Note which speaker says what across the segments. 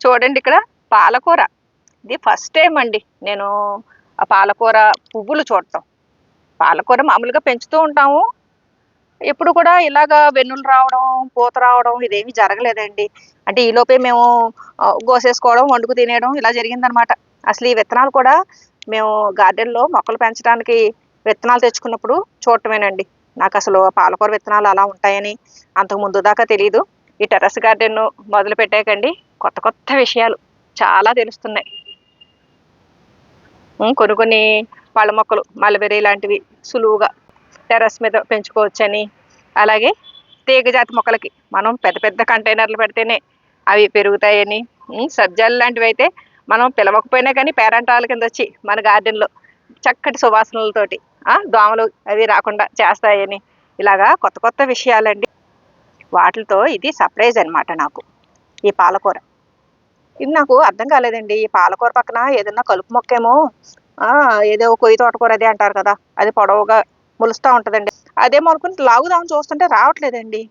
Speaker 1: చూడండి ఇక్కడ పాలకూర. ఇది ఫస్ట్ టైం అండి నేను ఆ పాలకూర పువ్వులు చూడటం. పాలకూర మామూలుగా పెంచుతూ ఉంటాము. ఎప్పుడు కూడా ఇలాగా వెన్నులు రావడం, పూత రావడం ఇదేమీ జరగలేదండి. అంటే ఈలోపే మేము కోసేసుకోవడం, వండుకు తినేయడం ఇలా జరిగిందనమాట. అసలు ఈ విత్తనాలు కూడా మేము గార్డెన్‌లో మొక్కలు పెంచడానికి విత్తనాలు తెచ్చుకున్నప్పుడు చూడటమేనండి. నాకసలు పాలకూర విత్తనాలు అలా ఉంటాయని అంతకు ముందు దాకా తెలీదు. ఈ టెర్రస్ గార్డెన్ మొదలుపెట్టాకండి కొత్త కొత్త విషయాలు చాలా తెలుస్తున్నాయి. కొన్ని కొన్ని పళ్ళ మొక్కలు మల్బెర్రీ లాంటివి సులువుగా టెర్రస్ మీద పెంచుకోవచ్చని, అలాగే తీగజాతి మొక్కలకి మనం పెద్ద పెద్ద కంటైనర్లు పెడితేనే అవి పెరుగుతాయని, సబ్జాలు లాంటివైతే మనం పిలవకపోయినా కానీ పేరంటాల కిందొచ్చి మన గార్డెన్‌లో చక్కటి సువాసనలతోటి దోమలు అవి రాకుండా చేస్తాయని, ఇలాగా కొత్త కొత్త విషయాలండి. వాటిలతో ఇది సర్ప్రైజ్ అనమాట నాకు ఈ పాలకూర. ఇది నాకు అర్థం కాలేదండి. ఈ పాలకూర పక్కన ఏదన్నా కలుపు మొక్కేమో ఏదో కొయ్య తోటకూర అదే అంటారు కదా! అది పొడవుగా మొలుస్తా ఉంటదండి. అదేమో అనుకుని లాగుదామని చూస్తుంటే రావట్లేదండి.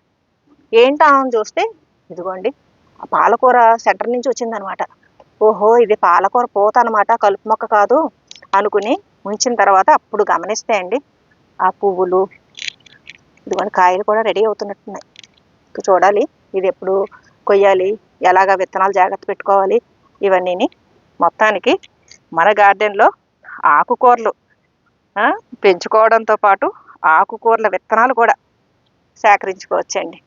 Speaker 1: ఏంటా అని చూస్తే ఇదిగోండి ఆ పాలకూర సెంటర్ నుంచి వచ్చిందనమాట. ఓహో! ఇది పాలకూర పూత అనమాట కలుపు మొక్క కాదు అనుకుని ఉంచిన తర్వాత అప్పుడు గమనిస్తే అండి ఆ పువ్వులు ఇదిగోండి కాయలు కూడా రెడీ అవుతున్నట్టున్నాయి. ఇక చూడాలి ఇదెప్పుడు కొయ్యాలి, ఎలాగా విత్తనాలు జాగ్రత్త పెట్టుకోవాలి ఇవన్నీని. మొత్తానికి మన గార్డెన్‌లో ఆకుకూరలు పెంచుకోవడంతో పాటు ఆకుకూరల విత్తనాలు కూడా సేకరించుకోవచ్చండి.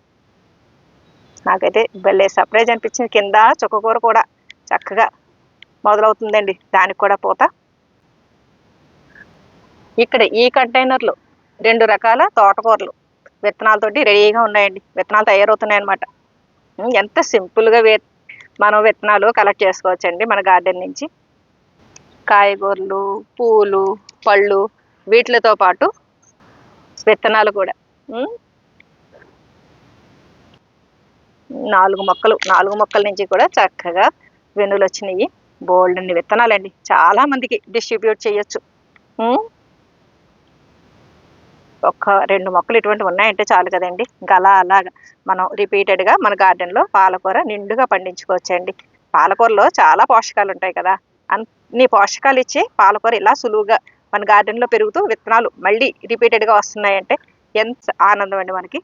Speaker 1: నాకైతే భలే సర్ప్రైజ్ అనిపించింది. కింద చుక్కకూర కూడా చక్కగా మొదలవుతుందండి. దానికి కూడా పూత. ఇక్కడ ఈ కంటైనర్‌లో 2 రకాల తోటకూరలు విత్తనాలతోటి రెడీగా ఉన్నాయండి. విత్తనాలు తయారవుతున్నాయన్నమాట. ఎంత సింపుల్‌గా మనం విత్తనాలు కలెక్ట్ చేసుకోవచ్చండి మన గార్డెన్ నుంచి. కాయగూరలు, పూలు, పళ్ళు వీటిలతో పాటు విత్తనాలు కూడా. 4 మొక్కల నుంచి కూడా చక్కగా వెన్నులొచ్చినియి. బోలెడన్ని విత్తనాలండి. చాలా మందికి డిస్ట్రిబ్యూట్ చేయొచ్చు. ఒక్క 2 మొక్కలు ఇటువంటివి ఉన్నాయంటే చాలు కదండి. ఇంకా అలాగా మనం రిపీటెడ్‌గా మన గార్డెన్‌లో పాలకూర నిండుగా పండించుకోవచ్చండి. పాలకూరలో చాలా పోషకాలు ఉంటాయి కదా! అన్ని పోషకాలు ఇచ్చే పాలకూర ఇలా సులువుగా మన గార్డెన్‌లో పెరుగుతూ విత్తనాలు మళ్ళీ రిపీటెడ్‌గా వస్తున్నాయంటే ఎంత ఆనందం అండి మనకి.